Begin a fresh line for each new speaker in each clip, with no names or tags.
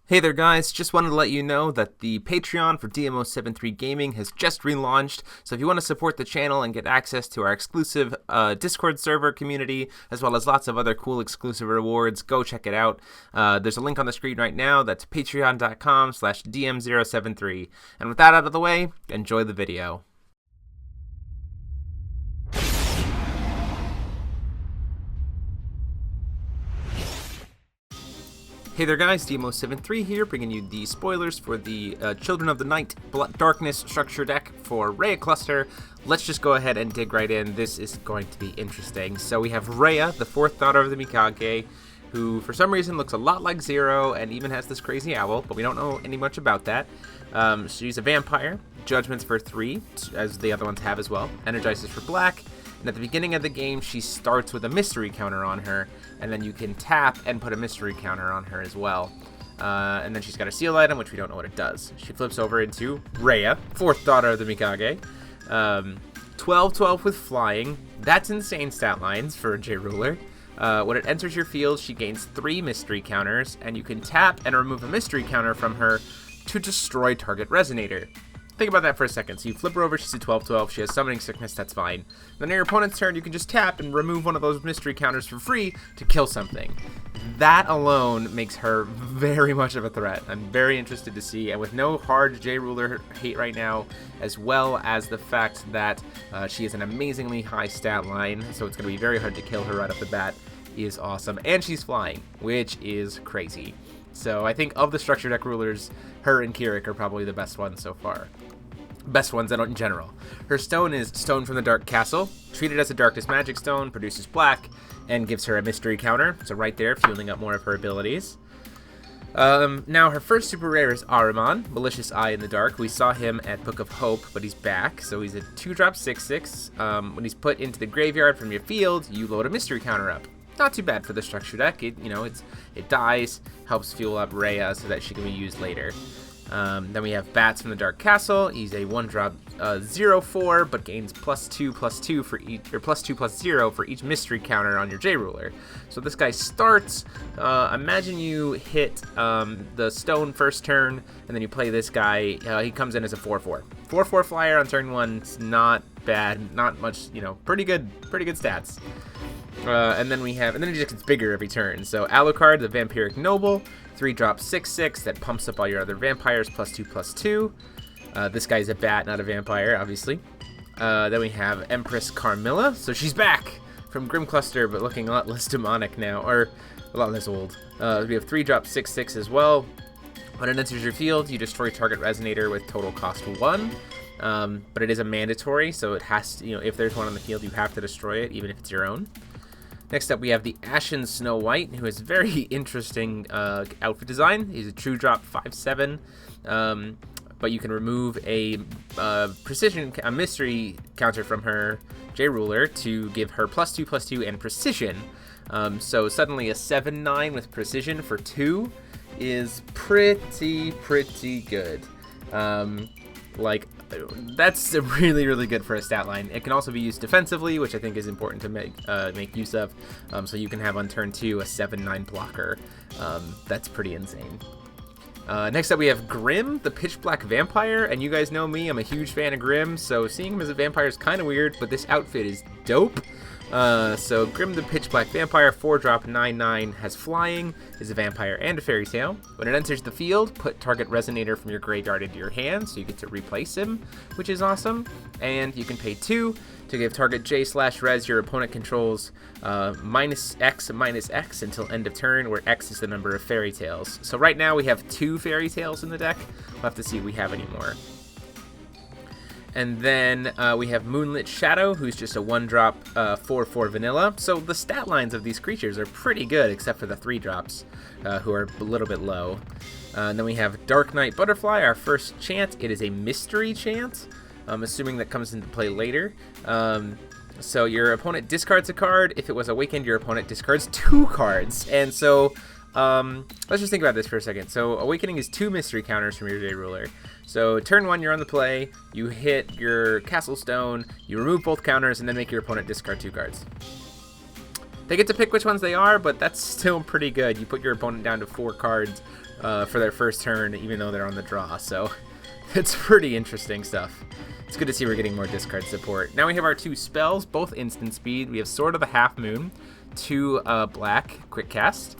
Hey there guys, just wanted to let you know that the Patreon for DMO73 Gaming has just relaunched, so if you want to support the channel and get access to our exclusive Discord server community, as well as lots of other cool exclusive rewards, go check it out. There's a link on the screen right now, that's patreon.com/DM073. And with that out of the way, enjoy the video. Hey there guys, DMO73 here, bringing you the spoilers for the Children of the Night Darkness structure deck for Reia Cluster. Let's just go ahead and dig right in. This is going to be interesting. So we have Reia, the fourth daughter of the Mikage, who for some reason looks a lot like Zero and even has this crazy owl, but we don't know any much about that. She's a vampire, judgments for 3, as the other ones have as well, energizes for black. And at the beginning of the game, she starts with a mystery counter on her, and then you can tap and put a mystery counter on her as well. And then she's got a seal item, which we don't know what it does. She flips over into Reia, fourth daughter of the Mikage. 12-12 with flying. That's insane stat lines for a J-Ruler. When it enters your field, she gains 3 mystery counters, and you can tap and remove a mystery counter from her to destroy target resonator. Think about that for a second. So you flip her over, she's a 12-12, she has summoning sickness, that's fine. Then on your opponent's turn, you can just tap and remove one of those mystery counters for free to kill something. That alone makes her very much of a threat. I'm very interested to see, and with no hard J-Ruler hate right now, as well as the fact that she has an amazingly high stat line, so it's going to be very hard to kill her right off the bat, is awesome. And she's flying, which is crazy. So I think of the structure deck rulers, her and Kirik are probably the best ones so far. Best ones in general. Her stone is Stone from the Dark Castle. Treated as a Darkness Magic Stone, produces black, and gives her a mystery counter. So right there, fueling up more of her abilities. Now her first super rare is Arrahman, Malicious Eye in the Dark. We saw him at Book of Hope, but he's back. So he's a 2-drop 6/6. When he's put into the graveyard from your field, you load a mystery counter up. Not too bad for the structure deck. It dies, helps fuel up Reia so that she can be used later. Then we have Bats from the Dark Castle. He's a 1-drop 0/4, but gains +2/+2 for each, or +2/+0 for each mystery counter on your J-Ruler. So this guy starts. Imagine you hit the stone first turn, and then you play this guy. He comes in as a 4/4. 4/4 flyer on turn 1. It's not bad. Not much. Pretty good stats. And then he just gets bigger every turn. So Alucard, the Vampiric Noble, 3-drop 6/6 that pumps up all your other vampires +2/+2. This guy's a bat, not a vampire, obviously. Then we have Empress Carrilla. So she's back from Grimm Cluster, but looking a lot less demonic now, or a lot less old. We have 3-drop 6/6 as well. When it enters your field, you destroy target resonator with total cost 1. But it is a mandatory, so it has to, if there's one on the field, you have to destroy it, even if it's your own. Next up, we have the Ashen Snow White, who has very interesting outfit design. He's a true drop 5/7, but you can remove a mystery counter from her J-Ruler to give her +2/+2 and precision. So suddenly a 7/9 with precision for 2 is pretty good. That's really good for a stat line. It can also be used defensively, which I think is important to make use of. So you can have on turn 2 a 7/9 blocker. That's pretty insane. Next up we have Grimm, the Pitch Black Vampire, and you guys know me, I'm a huge fan of Grimm, so seeing him as a vampire is kind of weird, but this outfit is dope. So Grimm the Pitch Black Vampire, 4-drop 9/9, has flying, is a vampire and a fairy tale. When it enters the field, put target resonator from your graveyard into your hand, so you get to replace him, which is awesome. And you can pay 2 to give target J/res your opponent controls -X until end of turn, where X is the number of fairy tales. So right now we have 2 fairy tales in the deck. We'll have to see if we have any more. And then we have Moonlit Shadow, who's just a 1-drop 4/4 vanilla. So the stat lines of these creatures are pretty good, except for the 3-drops, who are a little bit low. And then we have Dark Knight Butterfly, our first chant. It is a mystery chant, assuming that comes into play later. So your opponent discards a card. If it was awakened, your opponent discards 2 cards. And so let's just think about this for a second. So awakening is 2 mystery counters from your J-Ruler. So turn 1, you're on the play, you hit your Castle Stone, you remove both counters, and then make your opponent discard 2 cards. They get to pick which ones they are, but that's still pretty good. You put your opponent down to 4 cards for their first turn, even though they're on the draw. So it's pretty interesting stuff. It's good to see we're getting more discard support. Now we have our 2 spells, both instant speed. We have Sword of the Half Moon, 2 black, quick cast.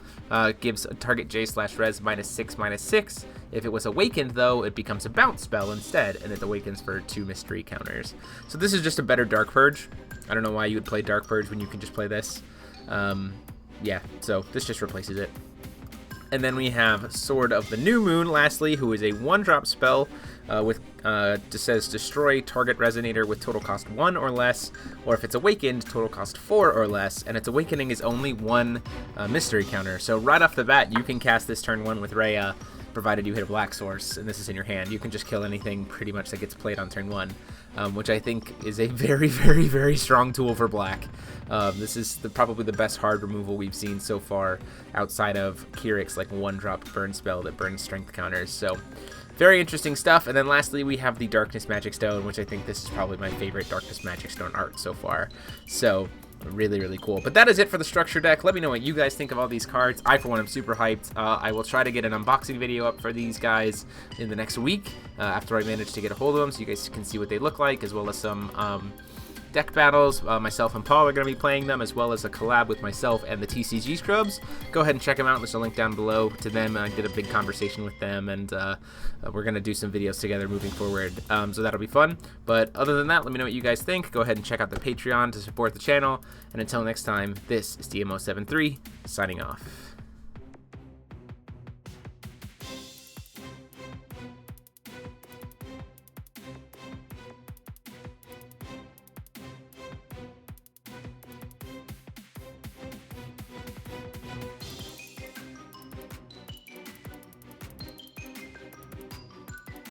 Gives a target J/res -6/6. If it was awakened, though, it becomes a bounce spell instead, and it awakens for 2 mystery counters. So this is just a better Dark Purge. I don't know why you would play Dark Purge when you can just play this. Yeah, so this just replaces it. And then we have Sword of the New Moon, lastly, who is a 1-drop spell with just says destroy target resonator with total cost 1 or less, or if it's awakened, total cost 4 or less, and its awakening is only 1 mystery counter. So right off the bat, you can cast this turn 1 with Reia, provided you hit a black source, and this is in your hand. You can just kill anything pretty much that gets played on turn 1, which I think is a very, very, very strong tool for black. This is probably the best hard removal we've seen so far, outside of Kyric's like 1-drop burn spell that burns strength counters. So very interesting stuff. And then lastly, we have the Darkness Magic Stone, which I think this is probably my favorite Darkness Magic Stone art so far. So really, really cool. But that is it for the structure deck. Let me know what you guys think of all these cards. I, for one, am super hyped. I will try to get an unboxing video up for these guys in the next week after I manage to get a hold of them, so you guys can see what they look like, as well as some deck battles. Myself and Paul are going to be playing them, as well as a collab with myself and the TCG Scrubs. Go ahead and check them out. There's a link down below to them. I did a big conversation with them, and we're going to do some videos together moving forward, so that'll be fun. But other than that, let me know what you guys think. Go ahead and check out the Patreon to support the channel, and until next time, this is DMO73 signing off.